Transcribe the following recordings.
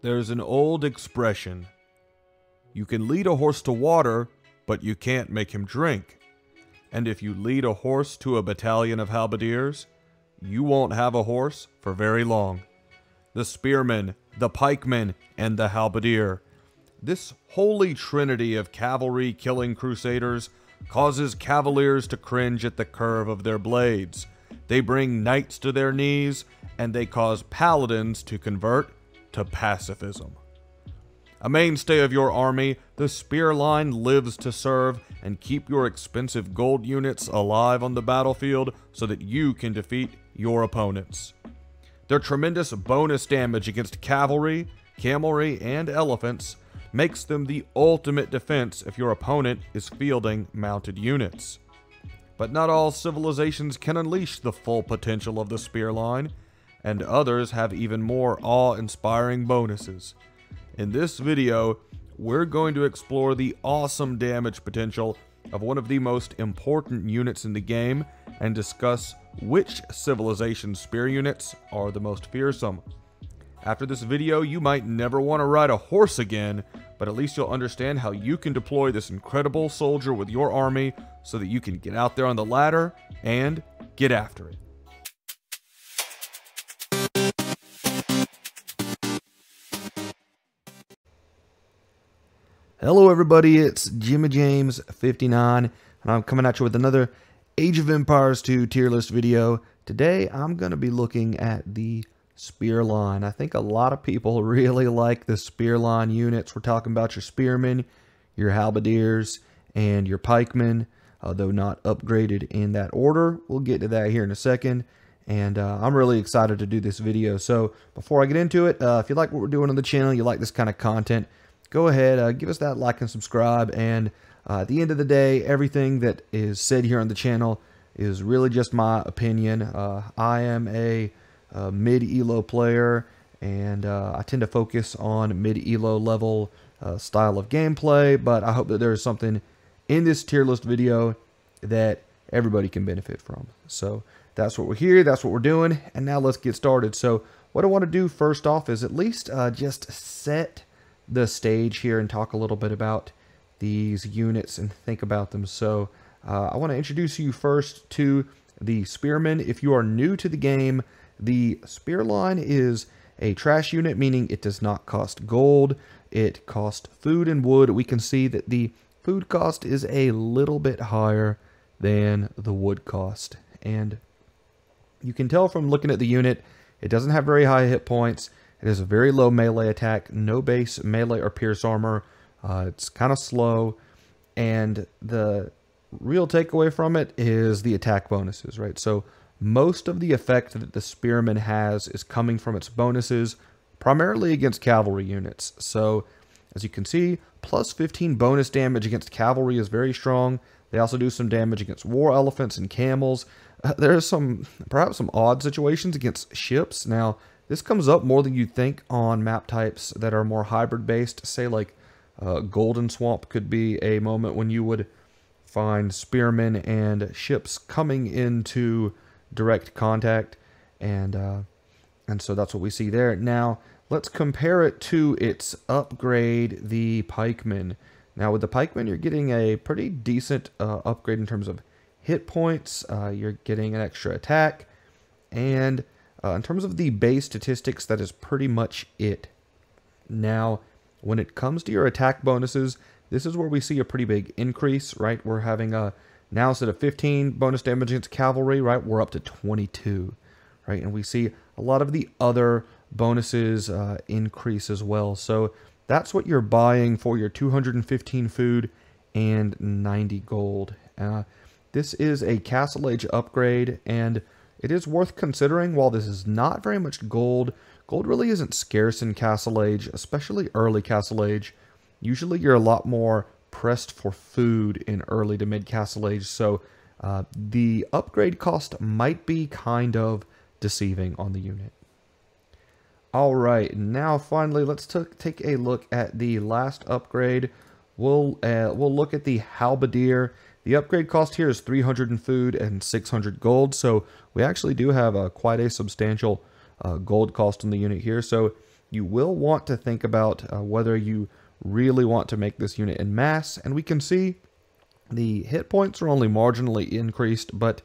There's an old expression. You can lead a horse to water, but you can't make him drink. And if you lead a horse to a battalion of halberdiers, you won't have a horse for very long. The spearman, the pikeman, and the halberdier. This holy trinity of cavalry killing crusaders causes cavaliers to cringe at the curve of their blades. They bring knights to their knees, and they cause paladins to convert to pacifism. A mainstay of your army, the spear line lives to serve and keep your expensive gold units alive on the battlefield so that you can defeat your opponents. Their tremendous bonus damage against cavalry, camelry, and elephants makes them the ultimate defense if your opponent is fielding mounted units. But not all civilizations can unleash the full potential of the spear line, and others have even more awe-inspiring bonuses. In this video, we're going to explore the awesome damage potential of one of the most important units in the game and discuss which civilization's spear units are the most fearsome. After this video, you might never want to ride a horse again, but at least you'll understand how you can deploy this incredible soldier with your army so that you can get out there on the ladder and get after it. Hello everybody, it's Jimmy James 59, and I'm coming at you with another Age of Empires 2 tier list video. Today I'm going to be looking at the spear line. I think a lot of people really like the spear line units. We're talking about your spearmen, your halberdiers, and your pikemen, though not upgraded in that order. We'll get to that here in a second, and I'm really excited to do this video. So before I get into it, if you like what we're doing on the channel, you like this kind of content, go ahead, give us that like and subscribe, and at the end of the day, everything that is said here on the channel is really just my opinion. I am a mid-elo player, and I tend to focus on mid-elo level style of gameplay, but I hope that there is something in this tier list video that everybody can benefit from. So that's what we're here, that's what we're doing, and now let's get started. So what I want to do first off is at least just set the stage here and talk a little bit about these units and think about them. So I want to introduce you first to the spearmen. If you are new to the game, the spear line is a trash unit, meaning it does not cost gold. It costs food and wood. We can see that the food cost is a little bit higher than the wood cost, and you can tell from looking at the unit, it doesn't have very high hit points. It has a very low melee attack, no base melee or pierce armor. It's kind of slow, and the real takeaway from it is the attack bonuses, right? So most of the effect that the spearman has is coming from its bonuses, primarily against cavalry units. So as you can see, plus 15 bonus damage against cavalry is very strong. They also do some damage against war elephants and camels. There's perhaps some odd situations against ships. Now, this comes up more than you'd think on map types that are more hybrid based. Say like Golden Swamp could be a moment when you would find spearmen and ships coming into direct contact, and so that's what we see there. Now let's compare it to its upgrade, the pikemen. Now with the pikemen, you're getting a pretty decent upgrade in terms of hit points. You're getting an extra attack, and in terms of the base statistics, that is pretty much it. Now, when it comes to your attack bonuses, this is where we see a pretty big increase, right? We're having now instead of 15 bonus damage against cavalry, right, we're up to 22, right? And we see a lot of the other bonuses increase as well. So that's what you're buying for your 215 food and 90 gold. This is a Castle Age upgrade, and it is worth considering. While this is not very much gold, gold really isn't scarce in Castle Age, especially early Castle Age. Usually you're a lot more pressed for food in early to mid Castle Age, so the upgrade cost might be kind of deceiving on the unit. Alright, now finally let's take a look at the last upgrade. We'll look at the halberdier. The upgrade cost here is 300 in food and 600 gold, so we actually do have quite a substantial gold cost on the unit here. So you will want to think about whether you really want to make this unit in mass. And we can see the hit points are only marginally increased, but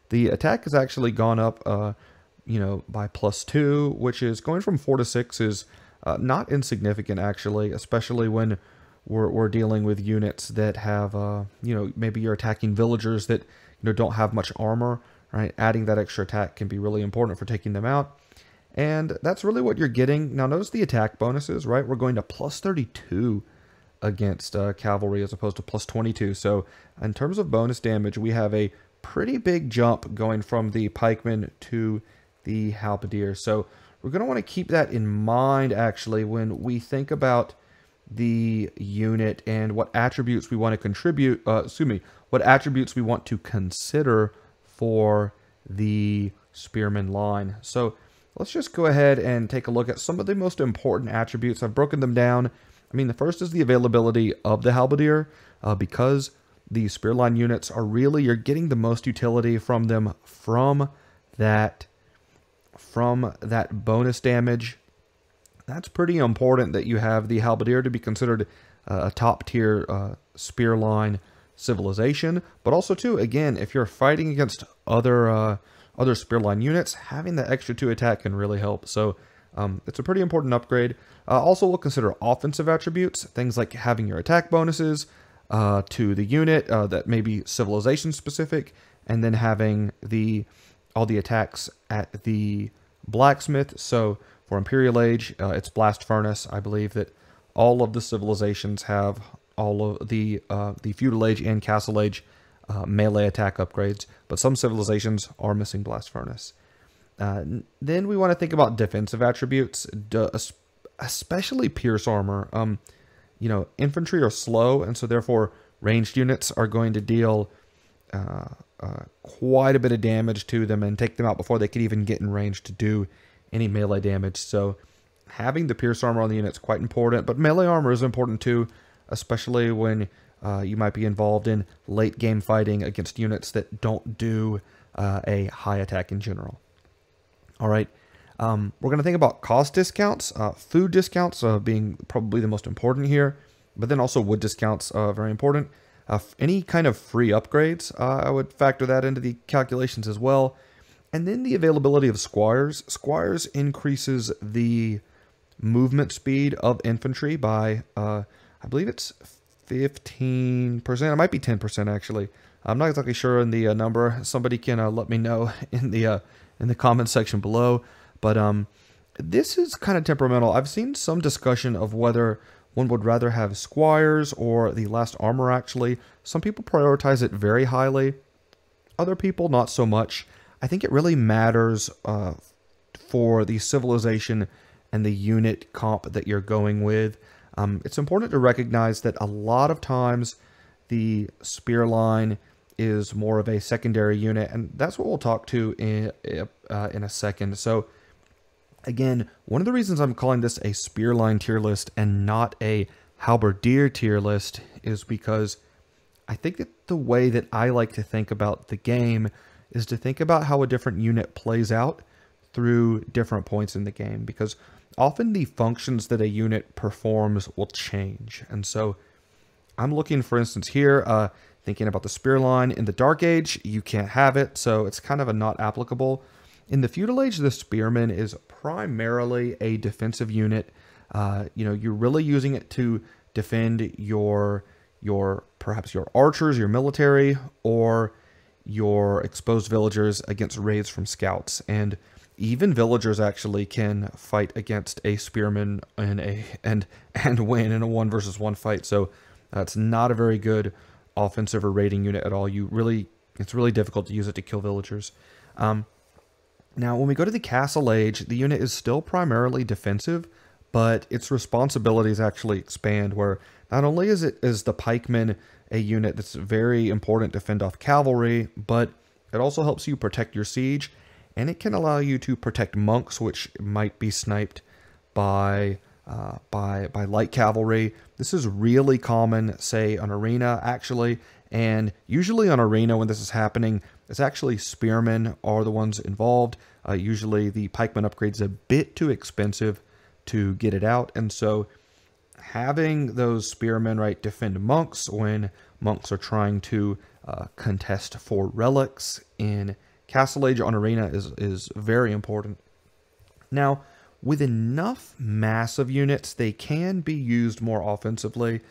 the attack has actually gone up, by +2, which is going from 4 to 6 is not insignificant actually, especially when we're dealing with units that have, maybe you're attacking villagers that don't have much armor, right? Adding that extra attack can be really important for taking them out. And that's really what you're getting. Now notice the attack bonuses, right? We're going to +32 against cavalry as opposed to +22. So in terms of bonus damage, we have a pretty big jump going from the pikemen to the halberdier. So we're going to want to keep that in mind actually when we think about the unit and what attributes we want to contribute, what attributes we want to consider for the spearman line. So let's just go ahead and take a look at some of the most important attributes. I've broken them down. I mean, the first is the availability of the halberdier, because the spearline units are really, you're getting the most utility from them from that bonus damage. That's pretty important that you have the halberdier to be considered a top tier spearline civilization, but also too, again, if you're fighting against other spearline units, having that extra 2 attack can really help. So it's a pretty important upgrade. Also, we'll consider offensive attributes, things like having your attack bonuses to the unit that may be civilization specific, and then having all the attacks at the blacksmith. So for Imperial Age, it's Blast Furnace. I believe that all of the civilizations have all of the Feudal Age and Castle Age melee attack upgrades, but some civilizations are missing Blast Furnace. Then we want to think about defensive attributes, especially Pierce Armor. Infantry are slow, and so therefore ranged units are going to deal quite a bit of damage to them and take them out before they could even get in range to do any melee damage. So having the Pierce Armor on the unit is quite important, but melee armor is important too, especially when you might be involved in late game fighting against units that don't do a high attack in general. All right, we're going to think about cost discounts, food discounts being probably the most important here, but then also wood discounts, very important. Any kind of free upgrades, I would factor that into the calculations as well. And then the availability of squires. Squires increases the movement speed of infantry by, I believe it's 15%. It might be 10% actually. I'm not exactly sure in the number. Somebody can let me know in the comments section below. But this is kind of temperamental. I've seen some discussion of whether one would rather have squires or the last armor actually. Some people prioritize it very highly. Other people not so much. I think it really matters for the civilization and the unit comp that you're going with. It's important to recognize that a lot of times the spear line is more of a secondary unit, and that's what we'll talk to in a second. So again, one of the reasons I'm calling this a spear line tier list and not a halberdier tier list is because I think that the way that I like to think about the game is to think about how a different unit plays out through different points in the game, because often the functions that a unit performs will change. And so I'm looking, for instance, here, thinking about the spear line. In the Dark Age, you can't have it, so it's kind of a not applicable. In the Feudal Age, the spearman is primarily a defensive unit. You're really using it to defend perhaps your archers, your military, or your exposed villagers against raids from scouts. And even villagers actually can fight against a spearman and win in a 1 versus 1 fight. So it's not a very good offensive or raiding unit at all. It's really difficult to use it to kill villagers. Now, when we go to the Castle Age, the unit is still primarily defensive, but its responsibilities actually expand, where not only is the pikeman a unit that's very important to fend off cavalry, but it also helps you protect your siege, and it can allow you to protect monks, which might be sniped by light cavalry. This is really common, say, on Arena, actually, and usually on Arena when this is happening, it's actually spearmen are the ones involved. Usually the pikeman upgrade is a bit too expensive to get it out. And so having those spearmen, right, defend monks when monks are trying to contest for relics in Castle Age on Arena is very important. Now, with enough massive units, they can be used more offensively.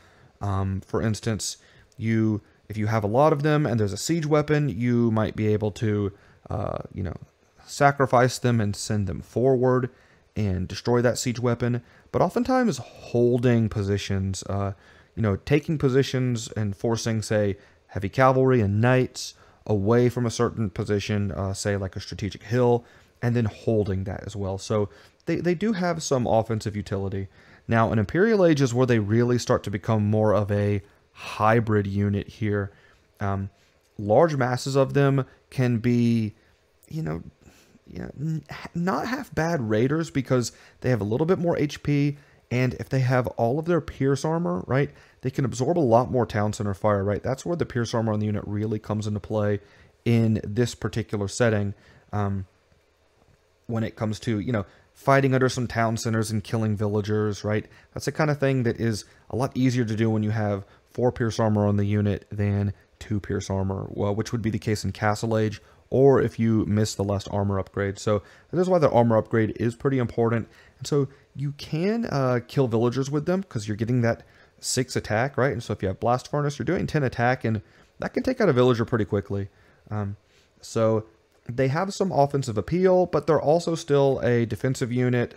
For instance, if you have a lot of them and there's a siege weapon, you might be able to, sacrifice them and send them forward and destroy that siege weapon. But oftentimes holding positions, taking positions and forcing, say, heavy cavalry and knights away from a certain position, say like a strategic hill, and then holding that as well. So they do have some offensive utility. Now, in Imperial Age is where they really start to become more of a hybrid unit here. Large masses of them can be, not half bad raiders because they have a little bit more HP, and if they have all of their pierce armor, right, they can absorb a lot more town center fire, right? That's where the pierce armor on the unit really comes into play in this particular setting. When it comes to, fighting under some town centers and killing villagers, right? That's the kind of thing that is a lot easier to do when you have 4 pierce armor on the unit than 2 pierce armor, well, which would be the case in Castle Age, or if you miss the last armor upgrade. So that is why the armor upgrade is pretty important. And so you can kill villagers with them because you're getting that 6 attack, right? And so if you have Blast Furnace, you're doing 10 attack, and that can take out a villager pretty quickly. So they have some offensive appeal, but they're also still a defensive unit,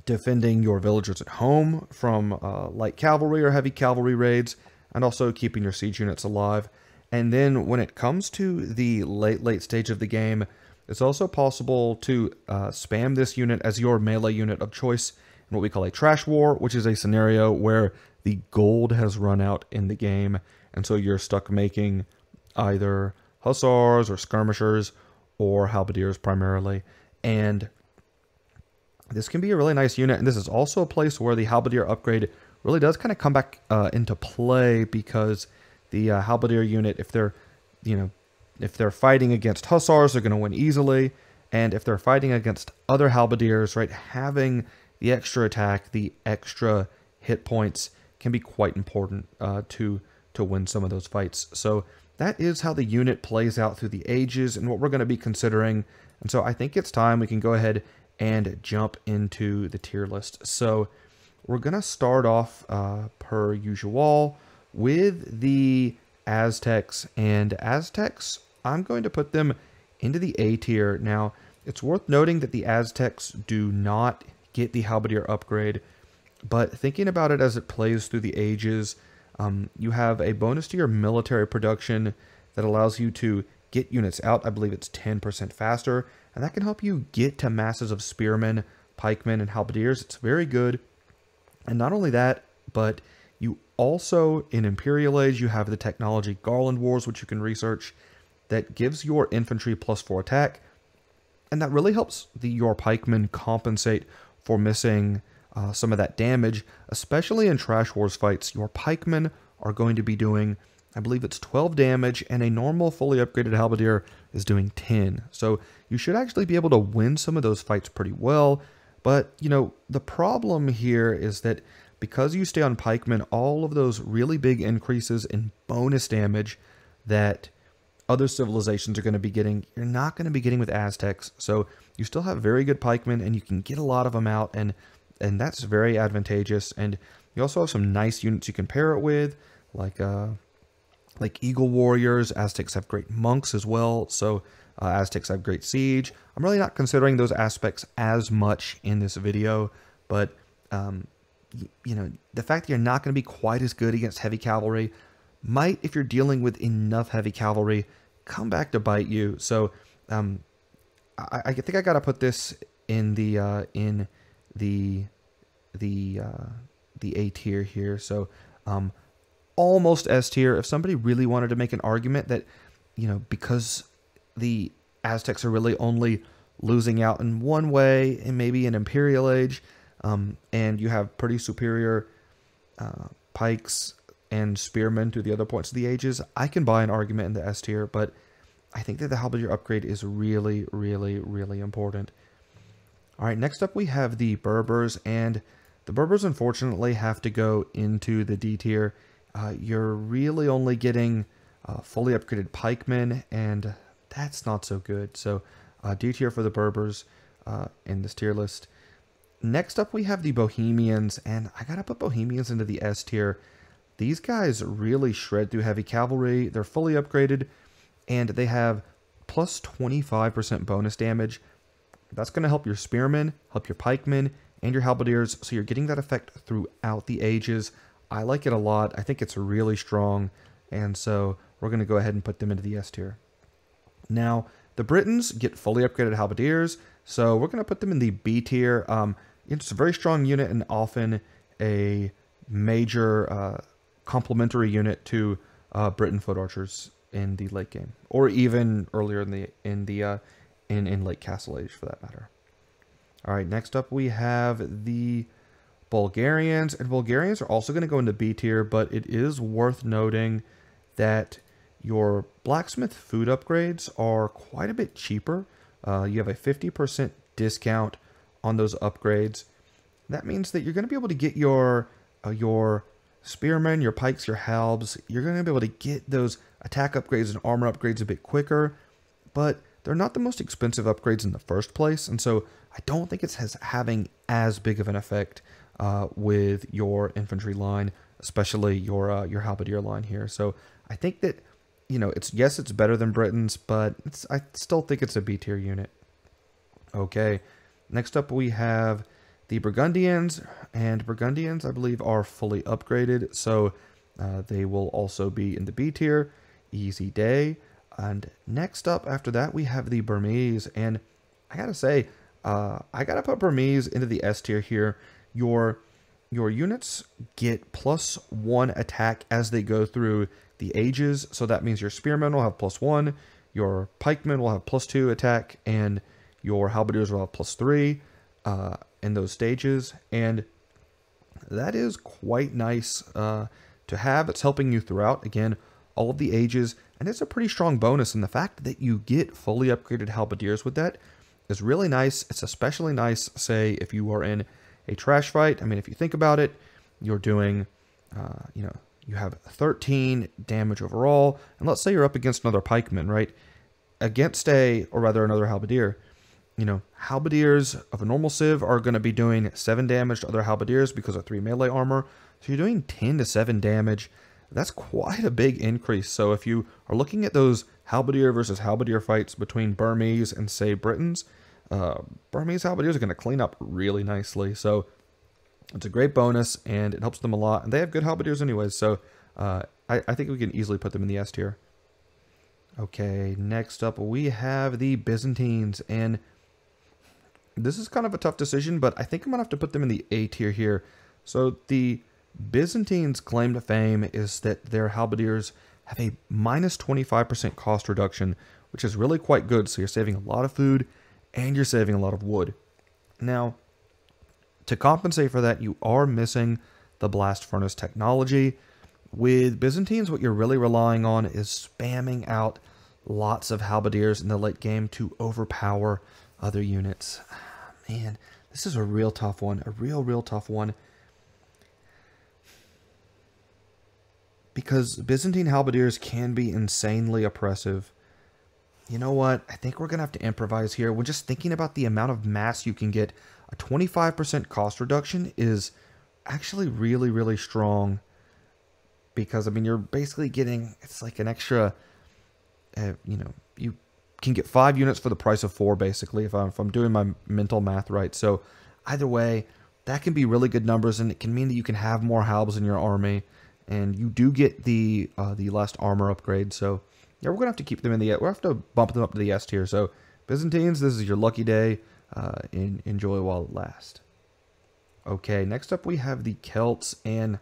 defending your villagers at home from light cavalry or heavy cavalry raids, and also keeping your siege units alive. And then when it comes to the late stage of the game, it's also possible to spam this unit as your melee unit of choice in what we call a trash war, which is a scenario where the gold has run out in the game, and so you're stuck making either hussars or skirmishers or halberdiers primarily. And this can be a really nice unit, and this is also a place where the halberdier upgrade really does kind of come back into play, because the halberdier unit, if they're fighting against hussars, they're going to win easily, and if they're fighting against other halberdiers, right, having the extra attack, the extra hit points can be quite important to win some of those fights. So that is how the unit plays out through the ages and what we're going to be considering. And so I think it's time we can go ahead and jump into the tier list. So we're going to start off per usual with the Aztecs. And Aztecs, I'm going to put them into the A tier. Now, it's worth noting that the Aztecs do not get the halberdier upgrade, but thinking about it as it plays through the ages, you have a bonus to your military production that allows you to get units out. I believe it's 10% faster, and that can help you get to masses of spearmen, pikemen, and halberdiers. It's very good. And not only that, but you also, in Imperial Age, you have the technology Garland Wars, which you can research, that gives your infantry +4 attack, and that really helps your pikemen compensate for missing some of that damage, especially in Trash Wars fights. Your pikemen are going to be doing, I believe it's 12 damage, and a normal fully upgraded halberdier is doing 10. So you should actually be able to win some of those fights pretty well. But, the problem here is that because you stay on pikemen, all of those really big increases in bonus damage that other civilizations are going to be getting, you're not going to be getting with Aztecs. So you still have very good pikemen, and you can get a lot of them out, and that's very advantageous. And you also have some nice units you can pair it with, like Eagle Warriors. Aztecs have great monks as well, so Aztecs have great siege. I'm really not considering those aspects as much in this video, but the fact that you're not going to be quite as good against heavy cavalry might, if you're dealing with enough heavy cavalry, come back to bite you. So I think I got to put this in the A tier here. So almost S tier. If somebody really wanted to make an argument that, because the Aztecs are really only losing out in one way, and maybe in Imperial Age, and you have pretty superior pikes and spearmen to the other points of the ages, I can buy an argument in the S tier, but I think that the halberdier upgrade is really, really, really important. All right, next up we have the Berbers, and the Berbers unfortunately have to go into the D tier. You're really only getting fully upgraded pikemen, and that's not so good. So D tier for the Berbers in this tier list. Next up we have the Bohemians, and I gotta put Bohemians into the S tier. These guys really shred through heavy cavalry. They're fully upgraded, and they have plus 25% bonus damage. That's going to help your spearmen, help your pikemen, and your halberdiers, so you're getting that effect throughout the ages. I like it a lot. I think it's really strong, and so we're going to go ahead and put them into the S tier. Now, the Britons get fully upgraded halberdiers, so we're going to put them in the B tier. It's a very strong unit and often a major complementary unit to Briton foot archers in the late game, or even earlier in late Castle Age for that matter. All right, next up we have the Bulgarians, and Bulgarians are also going to go into B tier, but it is worth noting that your blacksmith food upgrades are quite a bit cheaper. You have a 50% discount on those upgrades. That means that you're going to be able to get your spearmen, your pikes, your halbs. You're going to be able to get those attack upgrades and armor upgrades a bit quicker, but they're not the most expensive upgrades in the first place, and so I don't think it's having as big of an effect with your infantry line, especially your halberdier line here. So I think that, you know, it's better than Britain's, but I still think it's a B tier unit. Okay, next up we have the Burgundians, and Burgundians I believe are fully upgraded, so they will also be in the B tier. Easy day. And next up after that we have the Burmese, and I gotta say, I gotta put Burmese into the S tier here. Your units get +1 attack as they go through the ages, so that means your spearmen will have +1, your pikemen will have +2 attack, and your halberdiers will have +3 in those stages, and that is quite nice to have. It's helping you throughout, again, all of the ages, and it's a pretty strong bonus, and the fact that you get fully upgraded halberdiers with that is really nice. It's especially nice, say, if you are in a trash fight. I mean, if you think about it, you're doing, you have 13 damage overall, and let's say you're up against another pikeman, right? Against another halberdier, halberdiers of a normal civ are going to be doing 7 damage to other halberdiers because of 3 melee armor, so you're doing 10 to 7 damage. That's quite a big increase. So if you are looking at those halberdier versus halberdier fights between Burmese and, say, Britons, Burmese halberdiers are going to clean up really nicely. So it's a great bonus, and it helps them a lot. And they have good halberdiers anyways, so I think we can easily put them in the S tier. Okay, next up we have the Byzantines, and this is kind of a tough decision, but I think I'm going to have to put them in the A tier here. So the Byzantines' claim to fame is that their halberdiers have a -25% cost reduction, which is really quite good. So you're saving a lot of food and you're saving a lot of wood. Now, to compensate for that, you are missing the blast furnace technology. With Byzantines, what you're really relying on is spamming out lots of halberdiers in the late game to overpower other units. Man, this is a real tough one, a real tough one. Because Byzantine halberdiers can be insanely oppressive. You know what? I think we're going to have to improvise here. When just thinking about the amount of mass you can get, a 25% cost reduction is actually really strong. Because, I mean, you're basically getting, it's like an extra, you can get 5 units for the price of 4, basically, if I'm doing my mental math right. So, either way, that can be really good numbers, and it can mean that you can have more halbs in your army. And you do get the last armor upgrade, so yeah, we're gonna have to keep them in the. We'll have to bump them up to the S tier. So Byzantines, this is your lucky day. Enjoy while it lasts. Okay, next up we have the Celts, and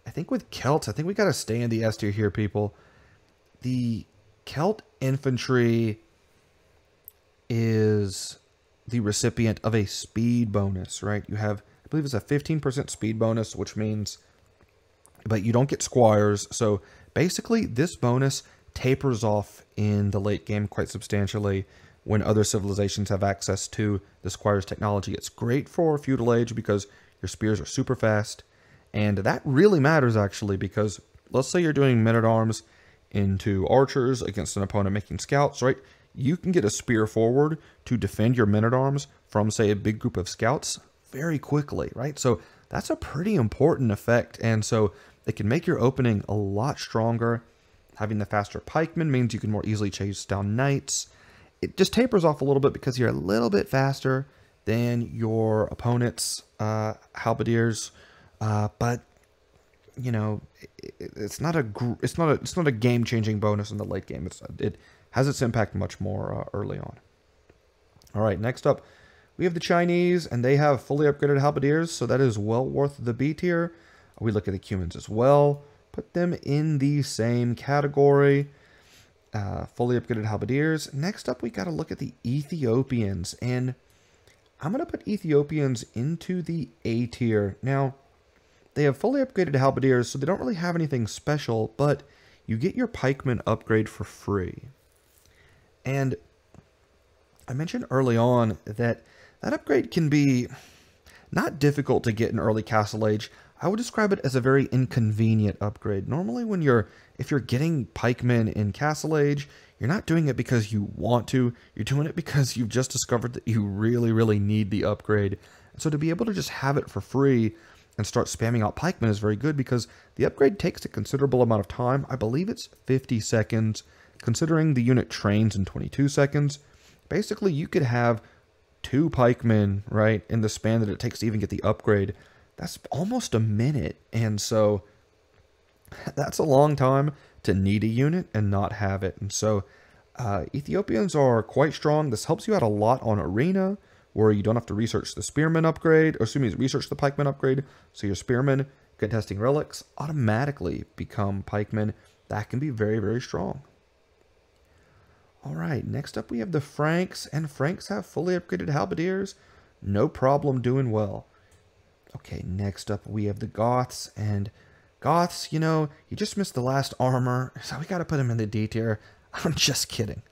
I think with Celts, we gotta stay in the S tier here, people. The Celt infantry is the recipient of a speed bonus, right? You have, I believe it's a 15% speed bonus, which means, but you don't get squires. So basically this bonus tapers off in the late game quite substantially when other civilizations have access to the squire's technology. It's great for feudal age because your spears are super fast, and that really matters actually, because let's say you're doing men-at-arms into archers against an opponent making scouts, right? You can get a spear forward to defend your men-at-arms from, say, a big group of scouts very quickly, right? So that's a pretty important effect, and so it can make your opening a lot stronger. Having the faster pikemen means you can more easily chase down knights. It just tapers off a little bit because you're a little bit faster than your opponent's halberdiers, but you know, it's not a game-changing bonus in the late game. It has its impact much more early on. All right, next up, we have the Chinese, and they have fully upgraded halberdiers, so that is well worth the B tier. We look at the Cumans as well, put them in the same category. Fully upgraded halberdiers. Next up, we got to look at the Ethiopians, and I'm going to put Ethiopians into the A tier. Now, they have fully upgraded halberdiers, so they don't really have anything special, but you get your pikeman upgrade for free. And I mentioned early on that that upgrade can be not difficult to get in early Castle Age. I would describe it as a very inconvenient upgrade. Normally if you're getting pikemen in Castle Age, you're not doing it because you want to, you're doing it because you've just discovered that you really, really need the upgrade. So to be able to just have it for free and start spamming out pikemen is very good, because the upgrade takes a considerable amount of time. I believe it's 50 seconds, considering the unit trains in 22 seconds. Basically, you could have 2 pikemen, right, in the span that it takes to even get the upgrade. That's almost a minute, and so that's a long time to need a unit and not have it. And so Ethiopians are quite strong. This helps you out a lot on Arena, where you don't have to research the spearman upgrade, or research the pikeman upgrade, so your spearmen contesting relics automatically become pikemen. That can be very, very strong. All right, next up we have the Franks, and Franks have fully upgraded halberdiers. No problem doing well. Okay, next up we have the Goths, and Goths, you know, you just missed the last armor, so we got to put them in the D tier. I'm just kidding.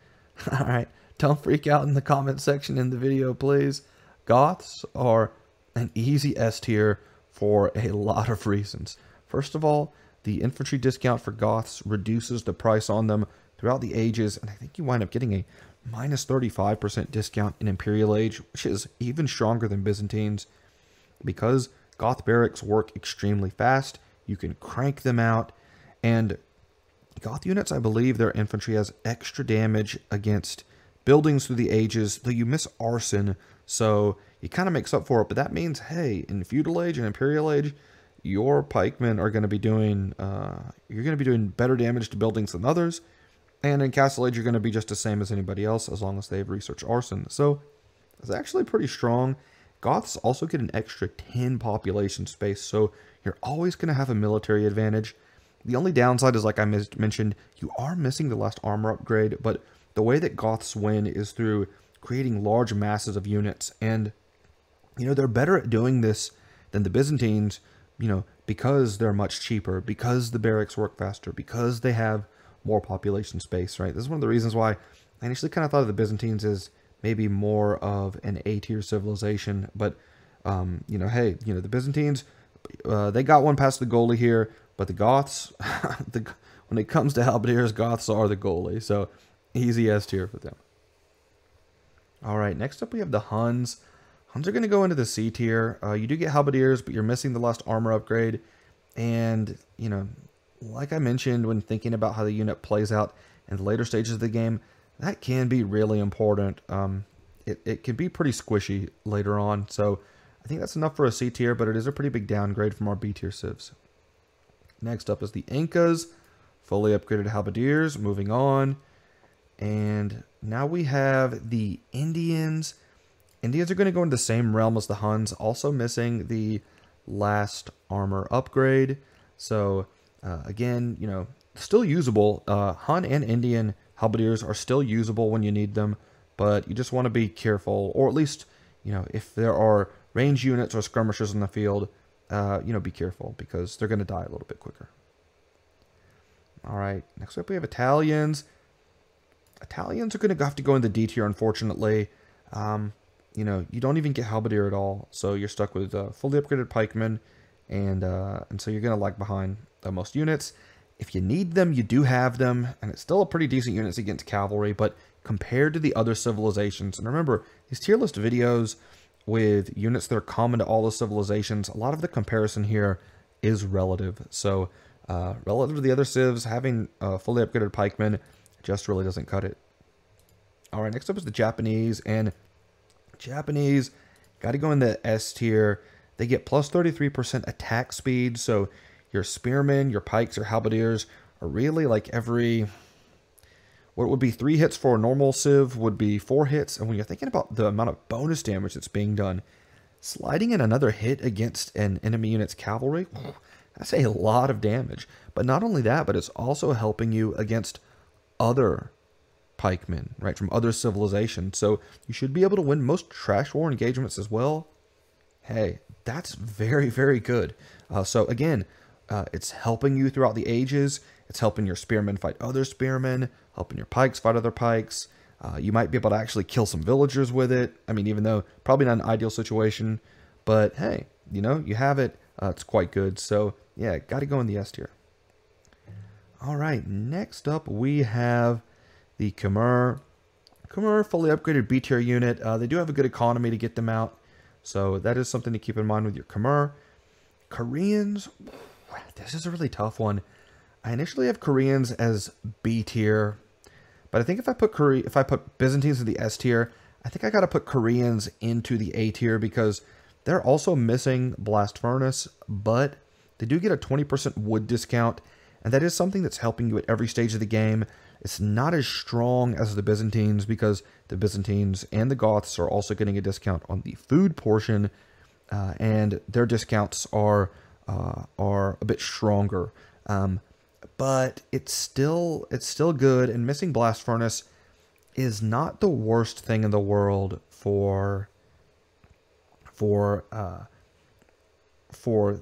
All right, don't freak out in the comment section in the video, please. Goths are an easy S tier for a lot of reasons. First of all, the infantry discount for Goths reduces the price on them throughout the ages, and I think you wind up getting a minus 35% discount in Imperial Age, which is even stronger than Byzantines. Because Goth barracks work extremely fast, you can crank them out, and Goth units, I believe their infantry has extra damage against buildings through the ages, though you miss arson, so it kind of makes up for it. But that means, hey, in Feudal Age and Imperial Age, your pikemen are going to be doing better damage to buildings than others, and in Castle Age you're going to be just the same as anybody else as long as they've researched arson. So it's actually pretty strong. Goths also get an extra 10 population space, so you're always going to have a military advantage. The only downside is, like I mentioned, you are missing the last armor upgrade, but the way that Goths win is through creating large masses of units, and, you know, they're better at doing this than the Byzantines, you know, because they're much cheaper, because the barracks work faster, because they have more population space, right? This is one of the reasons why I initially kind of thought of the Byzantines as maybe more of an A-tier civilization, but, you know, hey, you know, the Byzantines, they got one past the goalie here, but the Goths, when it comes to halberdiers, Goths are the goalie, so easy S tier for them. All right, next up we have the Huns. Huns are going to go into the C tier. You do get halberdiers, but you're missing the last armor upgrade, and, you know, like I mentioned when thinking about how the unit plays out in the later stages of the game, that can be really important. It can be pretty squishy later on, so I think that's enough for a C tier, but it is a pretty big downgrade from our B tier civs. Next up is the Incas, fully upgraded halberdiers, moving on. And now we have the Indians. Indians are going to go into the same realm as the Huns, also missing the last armor upgrade. So, again, you know, still usable. Hun and Indian halberdiers are still usable when you need them, but you just want to be careful, or at least, you know, if there are range units or skirmishers in the field, you know, be careful, because they're going to die a little bit quicker. All right, next up we have Italians. Italians are going to have to go in the D tier, unfortunately. You know, you don't even get halberdier at all, so you're stuck with fully upgraded pikemen, and so you're going to lag behind most units. If you need them, you do have them, and it's still a pretty decent units against cavalry, but compared to the other civilizations, and remember, these tier list videos with units that are common to all the civilizations, a lot of the comparison here is relative. So, relative to the other civs, having fully upgraded pikemen just really doesn't cut it. Alright, next up is the Japanese, and Japanese got to go in the S tier. They get plus 33% attack speed, so your spearmen, your pikes, your halberdiers are really like every... What would be 3 hits for a normal civ would be 4 hits, and when you're thinking about the amount of bonus damage that's being done, sliding in another hit against an enemy unit's cavalry, that's a lot of damage. But not only that, but it's also helping you against other pikemen, right, from other civilizations. So you should be able to win most trash war engagements as well. Hey, that's very, very good. So again, it's helping you throughout the ages. It's helping your spearmen fight other spearmen, helping your pikes fight other pikes. You might be able to actually kill some villagers with it. I mean, even though probably not an ideal situation, but hey, you know, you have it. It's quite good. So yeah, got to go in the S tier. All right, next up we have the Khmer. Khmer, fully upgraded B tier unit. They do have a good economy to get them out, so that is something to keep in mind with your Khmer. Koreans, this is a really tough one. I initially have Koreans as B tier, but I think if I put Byzantines in the S tier, I think I got to put Koreans into the A tier because they're also missing Blast Furnace, but they do get a 20% wood discount, and that is something that's helping you at every stage of the game. It's not as strong as the Byzantines because the Byzantines and the Goths are also getting a discount on the food portion, and their discounts are a bit stronger. But it's still good, and missing Blast Furnace is not the worst thing in the world for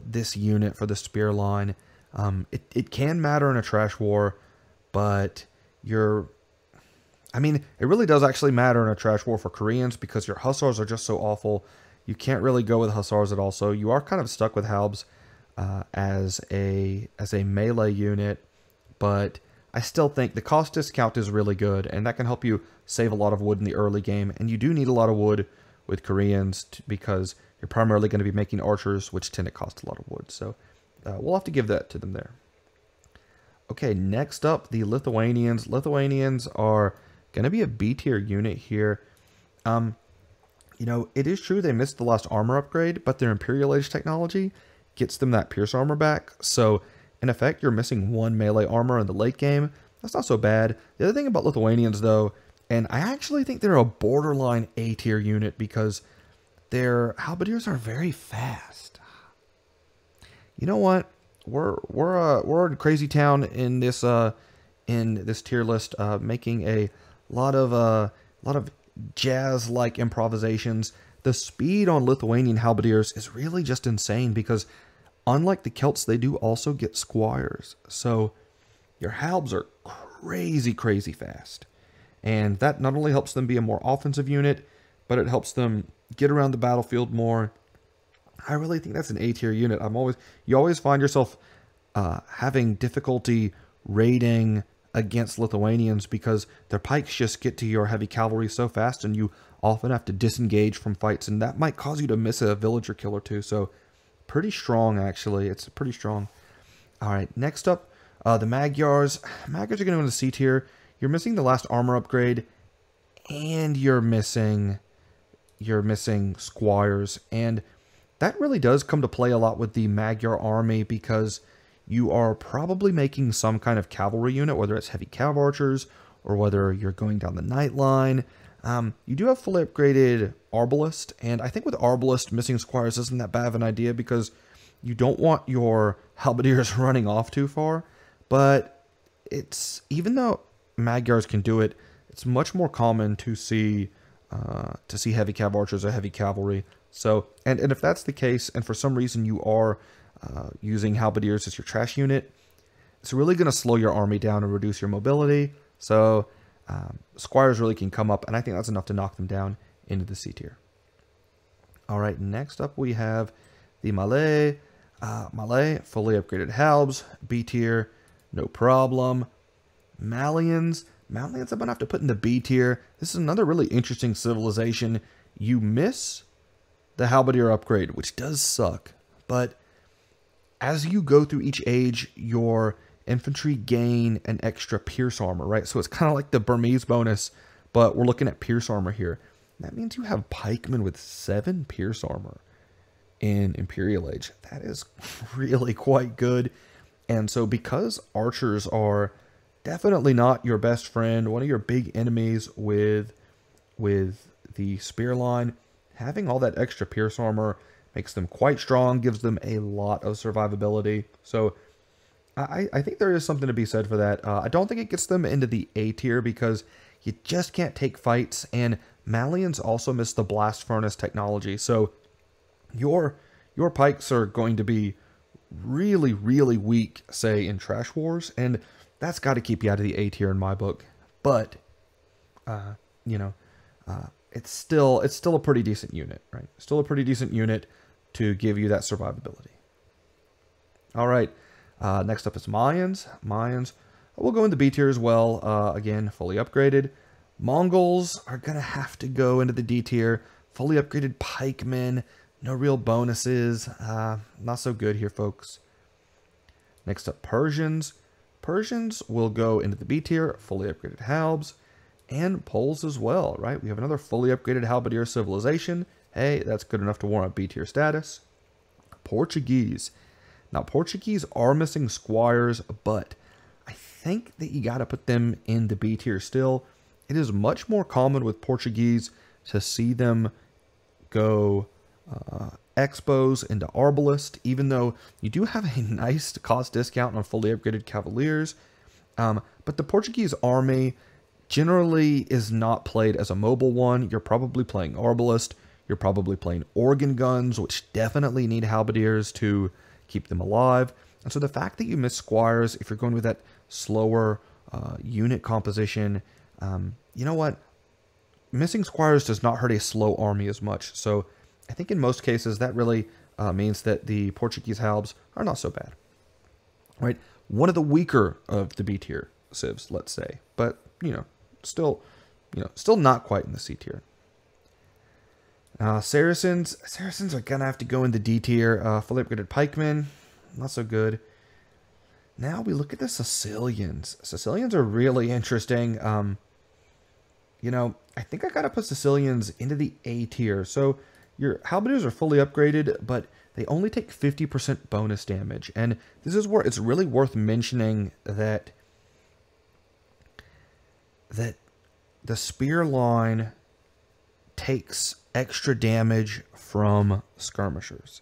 this unit, for the spear line. It can matter in a trash war, but I mean, it really does actually matter in a trash war for Koreans because your hussars are just so awful. You can't really go with hussars at all, so you are kind of stuck with halbs as a melee unit, but I still think the cost discount is really good, and that can help you save a lot of wood in the early game, and you do need a lot of wood with Koreans because you're primarily going to be making archers, which tend to cost a lot of wood, so we'll have to give that to them there. Okay, next up, the Lithuanians. Lithuanians are going to be a B tier unit here. You know, it is true they missed the last armor upgrade, but their Imperial Age technology gets them that Pierce armor back. So, in effect, you're missing 1 melee armor in the late game. That's not so bad. The other thing about Lithuanians, though, and I actually think they're a borderline A tier unit because their halberdiers are very fast. You know what? We're in Crazy Town in this tier list, making a lot of jazz-like improvisations. The speed on Lithuanian halberdiers is really just insane because unlike the Celts, they do also get squires. So your halbs are crazy, crazy fast. And that not only helps them be a more offensive unit, but it helps them get around the battlefield more. I really think that's an A tier unit. You always find yourself having difficulty raiding against Lithuanians because their pikes just get to your heavy cavalry so fast, and you often have to disengage from fights, and that might cause you to miss a villager kill or two. So pretty strong, actually. It's pretty strong. All right, next up, the Magyars. Magyars are going to go into C tier. You're missing the last armor upgrade, and you're missing squires, and that really does come to play a lot with the Magyar army because you are probably making some kind of cavalry unit, whether it's heavy cav archers or whether you're going down the night line. You do have fully upgraded Arbalist, and I think with Arbalist, missing squires isn't that bad of an idea because you don't want your halberdiers running off too far. But even though Magyars can do it, it's much more common to see heavy cav archers or heavy cavalry. So, and if that's the case, and for some reason you are using halberdiers as your trash unit, it's really going to slow your army down and reduce your mobility. So, squires really can come up, and I think that's enough to knock them down into the C tier. All right, next up we have the Malay. Malay, fully upgraded halbs, B tier, no problem. Malians I'm going to have to put in the B tier. This is another really interesting civilization. You miss the halberdier upgrade, which does suck, but as you go through each age, your infantry gain an extra pierce armor, right? So it's kind of like the Burmese bonus, but we're looking at pierce armor here. That means you have pikemen with 7 pierce armor in Imperial Age. That is really quite good. And so because archers are definitely not your best friend, one of your big enemies with the spear line, having all that extra pierce armor makes them quite strong, gives them a lot of survivability. So I think there is something to be said for that. I don't think it gets them into the A tier because you just can't take fights, and Malians also miss the blast furnace technology. So your pikes are going to be really, really weak, say, in trash wars, and that's got to keep you out of the A tier in my book. But it's still a pretty decent unit, right? Still a pretty decent unit to give you that survivability. All right, next up is Mayans. Mayans will go into B tier as well. Again, fully upgraded. Mongols are gonna have to go into the D tier. Fully upgraded pikemen, no real bonuses. Not so good here, folks. Next up, Persians. Persians will go into the B tier. Fully upgraded halbs. And Poles as well, right? We have another fully upgraded halberdier civilization. Hey, that's good enough to warrant B tier status. Portuguese. Now, Portuguese are missing squires, but I think that you got to put them in the B tier still. It is much more common with Portuguese to see them go expos into arbalist, even though you do have a nice cost discount on fully upgraded cavaliers. But the Portuguese army generally is not played as a mobile one. You're probably playing arbalist. You're probably playing organ guns, which definitely need halberdiers to keep them alive. And so the fact that you miss squires, if you're going with that slower unit composition, you know what? Missing squires does not hurt a slow army as much. So I think in most cases that really means that the Portuguese halbs are not so bad. Right? One of the weaker of the B tier civs, let's say, but still not quite in the C tier. Saracens are gonna have to go in the D tier. Fully upgraded pikemen, not so good. Now we look at the Sicilians. Sicilians are really interesting. I think I gotta put Sicilians into the A tier. So your halberdiers are fully upgraded, but they only take 50% bonus damage. And this is where it's really worth mentioning that the spear line takes extra damage from skirmishers,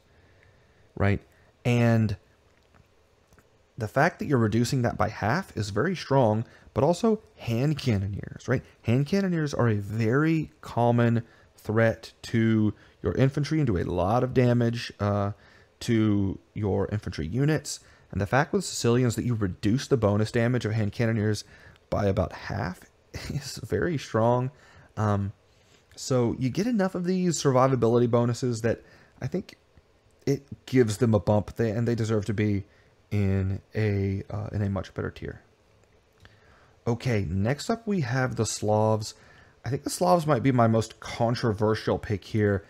right? And the fact that you're reducing that by half is very strong, but also hand cannoneers, right? Hand cannoneers are a very common threat to your infantry and do a lot of damage to your infantry units. And the fact with Sicilians that you reduce the bonus damage of hand cannoneers by about half is very strong. So you get enough of these survivability bonuses that I think it gives them a bump, and they deserve to be in a much better tier. Okay, next up we have the Slavs. I think the Slavs might be my most controversial pick here.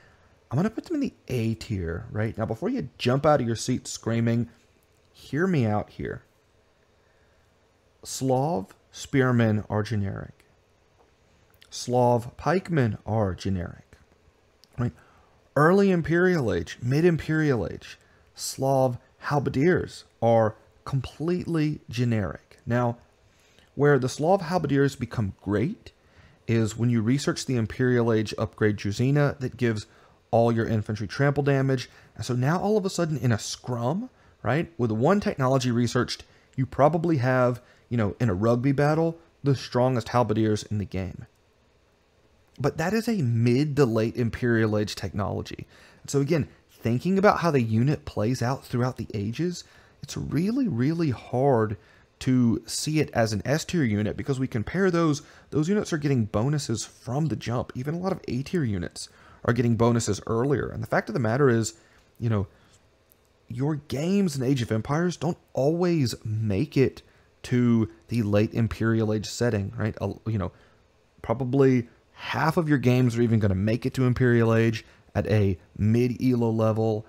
I'm going to put them in the A tier, right? Now, before you jump out of your seat screaming, hear me out here. Slav spearmen are generic. Slav pikemen are generic. Right? Early Imperial Age, mid-Imperial Age, Slav halberdiers are completely generic. Now, where the Slav halberdiers become great is when you research the Imperial Age upgrade Druzina that gives all your infantry trample damage. And so now all of a sudden in a scrum, right, with one technology researched, you probably have, in a rugby battle, the strongest halberdiers in the game. But that is a mid to late Imperial Age technology. So again, thinking about how the unit plays out throughout the ages, it's really, really hard to see it as an S tier unit because we compare those units are getting bonuses from the jump. Even a lot of A tier units are getting bonuses earlier. And the fact of the matter is, you know, your games in Age of Empires don't always make it to the late Imperial Age setting, right? You know, probably half of your games are even going to make it to Imperial Age at a mid-Elo level,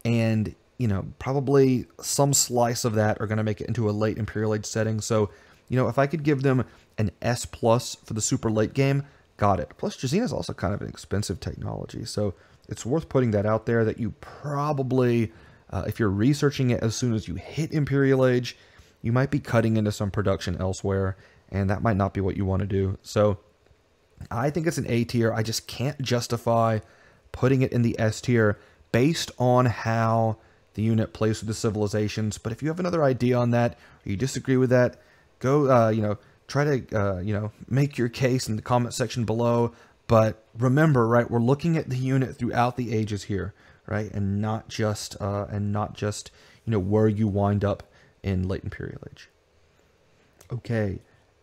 and, you know, probably some slice of that are going to make it into a late Imperial Age setting. So, you know, if I could give them an S+ for the super late game, got it. Plus, Jazina is also kind of an expensive technology, so it's worth putting that out there that you probably, if you're researching it as soon as you hit Imperial Age, you might be cutting into some production elsewhere, and that might not be what you want to do. So I think it's an A tier. I just can't justify putting it in the S tier based on how the unit plays with the civilizations. But if you have another idea on that, or you disagree with that, go, you know, try to, you know, make your case in the comment section below. But remember, right, we're looking at the unit throughout the ages here, right, and not just, you know, where you wind up in late Imperial Age. Okay,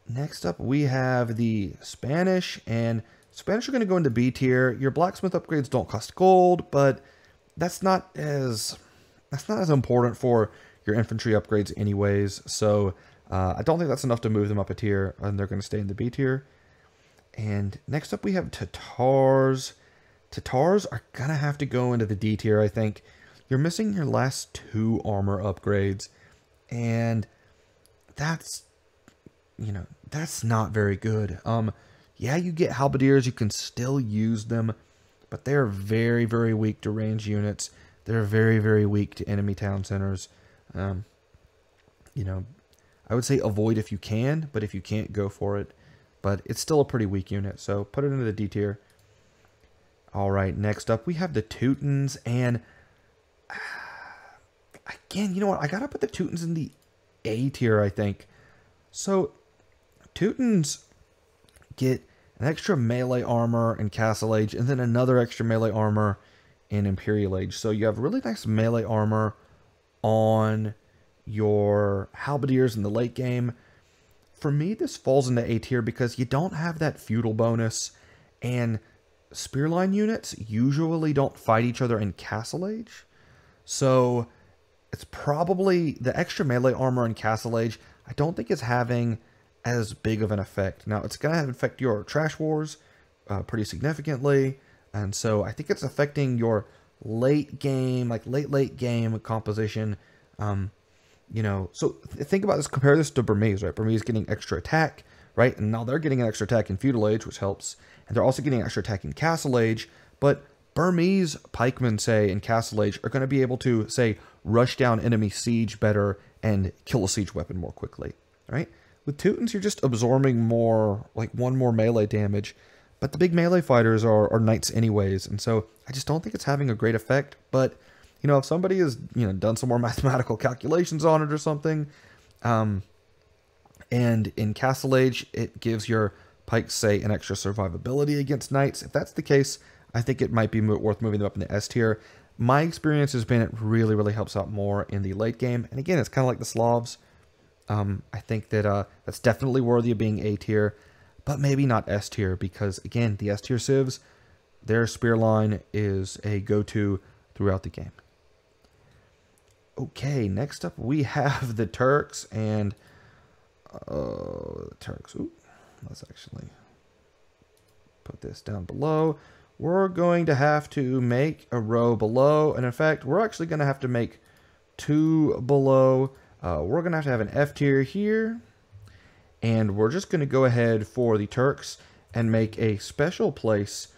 next up we have the Spanish, and Spanish are going to go into B tier. Your blacksmith upgrades don't cost gold, but that's not as important for your infantry upgrades anyways. So I don't think that's enough to move them up a tier, and they're going to stay in the B tier. And next up we have Tatars. Tatars are going to have to go into the D tier, I think. You're missing your last 2 armor upgrades, and that's, you know, that's not very good. Yeah, you get halberdiers, you can still use them, but they're very, very weak to range units. They're very, very weak to enemy town centers. You know, I would say avoid if you can, but if you can't, go for it. But it's still a pretty weak unit, so put it into the D tier. All right, next up we have the Teutons, and again, you know what? I gotta put the Teutons in the A tier, I think. So Teutons get an extra melee armor in Castle Age, and then another extra melee armor in Imperial Age. So you have really nice melee armor on your halberdiers in the late game. For me, this falls into A tier because you don't have that feudal bonus, and spearline units usually don't fight each other in Castle Age. So it's probably the extra melee armor in Castle Age, I don't think it's having as big of an effect. Now, it's going to affect your trash wars pretty significantly, and so I think it's affecting your late game, like late game composition. You know, so think about this, compare this to Burmese, right? Burmese getting extra attack, right? And now they're getting an extra attack in Feudal Age, which helps, and they're also getting extra attack in Castle Age, but Burmese pikemen, say, in Castle Age are going to be able to, say, rush down enemy siege better and kill a siege weapon more quickly, right? With Teutons, you're just absorbing more, like 1 more melee damage, but the big melee fighters are knights anyways, and so I just don't think it's having a great effect. But, you know, if somebody has, you know, done some more mathematical calculations on it or something, and in Castle Age, it gives your pikes, say, an extra survivability against knights. If that's the case, I think it might be worth moving them up in the S tier. My experience has been it really, really helps out more in the late game. And again, it's kind of like the Slavs. I think that that's definitely worthy of being A tier, but maybe not S tier, because again, the S tier civs, their spear line is a go-to throughout the game. Okay, next up we have the Turks, and the Turks. Ooh, let's actually put this down below. We're going to have to make a row below, and in fact, we're actually going to have to make 2 below. We're going to have an F tier here, and we're just going to go ahead for the Turks and make a special place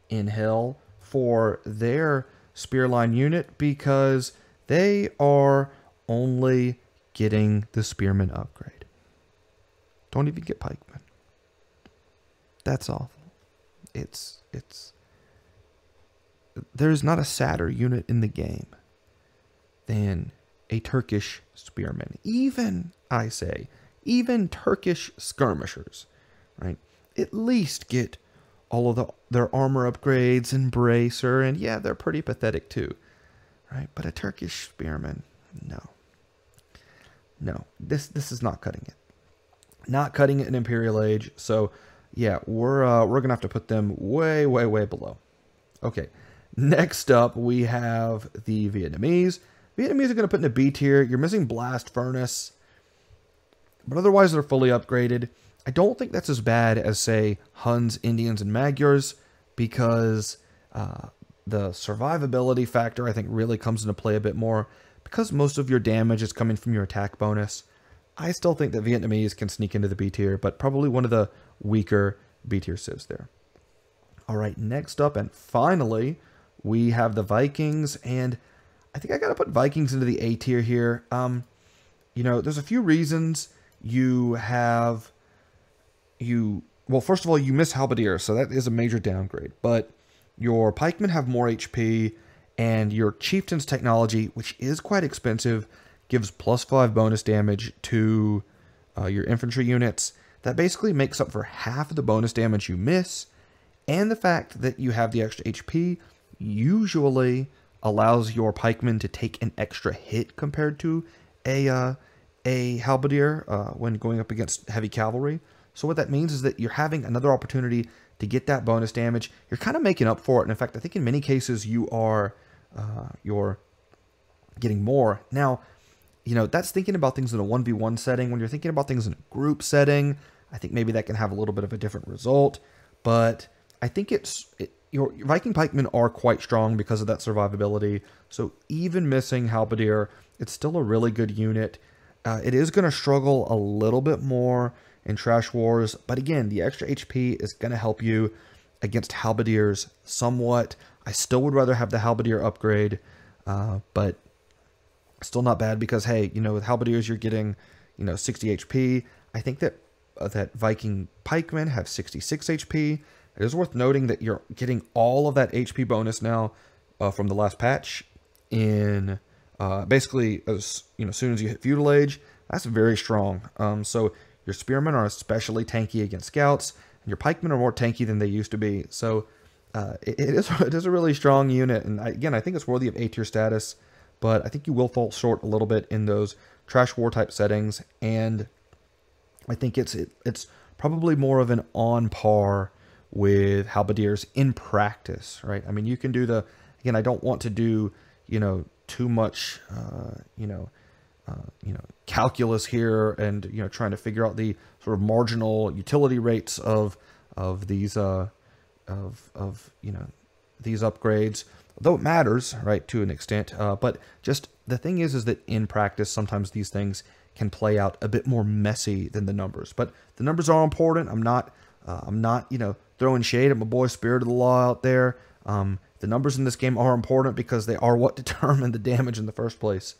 in Hell for their spearline unit, because they are only getting the spearman upgrade. Don't even get pikemen. That's awful. There's not a sadder unit in the game than a Turkish spearman. Even, I say, even Turkish skirmishers, right? At least get all of their armor upgrades and bracer, and yeah, they're pretty pathetic too, right? But a Turkish spearman, no. No, this is not cutting it. Not cutting it in Imperial Age. So yeah, we're gonna have to put them way below. Okay, next up we have the Vietnamese. Vietnamese are gonna put in a B tier. You're missing Blast Furnace, but otherwise they're fully upgraded. I don't think that's as bad as, say, Huns, Indians, and Magyars, because the survivability factor, I think, really comes into play a bit more, because most of your damage is coming from your attack bonus. I still think that Vietnamese can sneak into the B tier, but probably one of the weaker B tier civs there. All right, next up, and finally, we have the Vikings, and I think I got to put Vikings into the A tier here. You know, there's a few reasons. Well, first of all, you miss Halberdiers, so that is a major downgrade. But your pikemen have more HP, and your chieftain's technology, which is quite expensive, gives +5 bonus damage to your infantry units. That basically makes up for half of the bonus damage you miss, and the fact that you have the extra HP usually allows your pikemen to take an extra hit compared to a halberdier when going up against heavy cavalry. So what that means is that you're having another opportunity to get that bonus damage. You're kind of making up for it. And in fact, I think in many cases you're getting more. Now, you know, that's thinking about things in a 1v1 setting. When you're thinking about things in a group setting, I think maybe that can have a little bit of a different result. But I think your Viking pikemen are quite strong because of that survivability. So even missing halberdier, it's still a really good unit. It is going to struggle a little bit more in Trash Wars, but again, the extra HP is going to help you against halberdiers somewhat. I still would rather have the halberdier upgrade, but still not bad, because hey, you know, with halberdiers you're getting, you know, 60 HP. I think that Viking pikemen have 66 HP. It is worth noting that you're getting all of that HP bonus now from the last patch in basically as soon as you hit feudal age. That's very strong. So your spearmen are especially tanky against scouts, and your pikemen are more tanky than they used to be. So it is a really strong unit, and again, I think it's worthy of A tier status. But I think you will fall short a little bit in those trash war type settings, and I think it's probably more of an on par with halberdiers in practice, right? I mean, you can do again, I don't want to do too much calculus here, and trying to figure out the sort of marginal utility rates of these these upgrades, though it matters, right, to an extent. But just the thing is that in practice, sometimes these things can play out a bit more messy than the numbers. But the numbers are important. I'm not throwing shade at my boy Spirit of the Law out there. The numbers in this game are important because they are what determine the damage in the first place.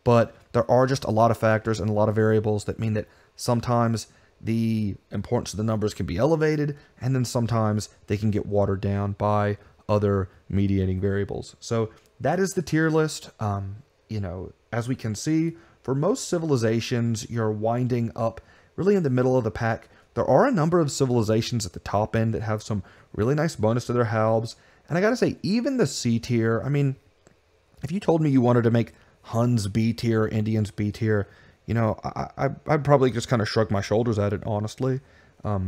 But there are just a lot of factors and a lot of variables that mean that sometimes the importance of the numbers can be elevated, and then sometimes they can get watered down by other mediating variables. So that is the tier list. As we can see, for most civilizations, you're winding up really in the middle of the pack. There are a number of civilizations at the top end that have some really nice bonus to their halbs. And I gotta say, even the C tier, I mean, if you told me you wanted to make Huns B tier, Indians B tier, I'd probably just kind of shrug my shoulders at it, honestly,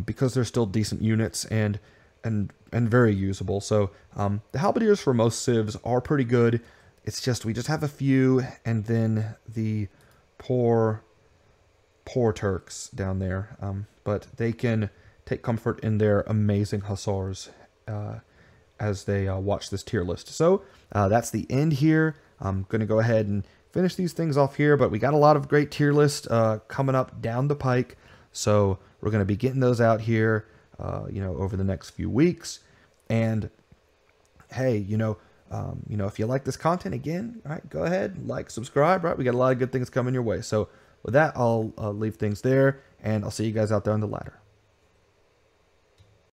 because they're still decent units and very usable. So the halberdiers for most civs are pretty good. It's just we just have a few, and then the poor Turks down there. But they can take comfort in their amazing hussars as they watch this tier list. So that's the end here. I'm going to go ahead and finish these things off here, but we got a lot of great tier lists coming up down the pike. So we're going to be getting those out here, over the next few weeks. And hey, if you like this content, again, all right, go ahead, like, subscribe, right? We got a lot of good things coming your way. So with that, I'll leave things there, and I'll see you guys out there on the ladder.